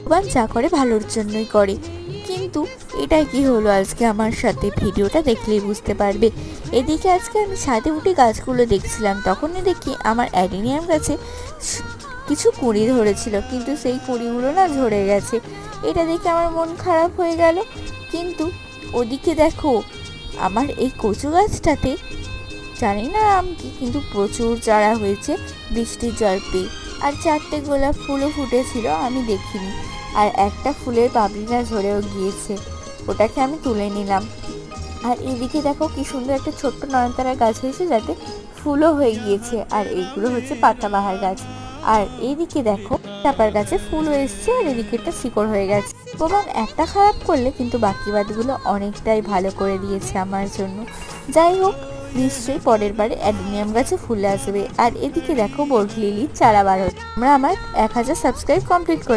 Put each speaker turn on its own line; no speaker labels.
ভগবান যা করে ভালোর জন্যই করে। কিন্তু এটা কি হলো আজকে আমার সাথে, ভিডিওটা দেখলেই বুঝতে পারবে। এদিকে আজকে আমি ছাদে উঠে গাছগুলো দেখছিলাম, তখনই দেখি আমার অ্যাডেনিয়াম গাছে কিছু কুঁড়ি ধরেছিল, কিন্তু সেই কুঁড়িগুলো না ঝরে গেছে। এটা দেখে আমার মন খারাপ হয়ে গেল। কিন্তু ওদিকে দেখো, আমার এই কচু গাছটাতে জানি না আম কি, কিন্তু প্রচুর চারা হয়েছে বৃষ্টির জল পেয়ে। আর 4টে গোলাপ ফুলও ফুটেছিল, আমি দেখিনি। আর একটা ফুলের পাপড়িটা ঝরেও গিয়েছে, ওটাকে আমি তুলে নিলাম। আর এদিকে দেখো কি সুন্দর একটা ছোট্ট নয়নতারা গাছ হয়েছে, যাতে ফুলও হয়ে গিয়েছে। আর এইগুলো হচ্ছে পাতাবাহার গাছ। আর এইদিকে দেখো চাপার গাছে ফুলও এসছে, আর এদিকে একটা শিকড় হয়ে গেছে। ভগবান একটা খারাপ করলে কিন্তু বাকি বাদগুলো অনেকটাই ভালো করে দিয়েছে আমার জন্য। যাই হোক, নিশ্চয়ই পরের বারে অ্যাডেনিয়াম গাছে ফুল আসবে। আর এদিকে দেখো বোরলিলির চারা বার হচ্ছে। আমার 1000 সাবস্ক্রাইব কমপ্লিট করে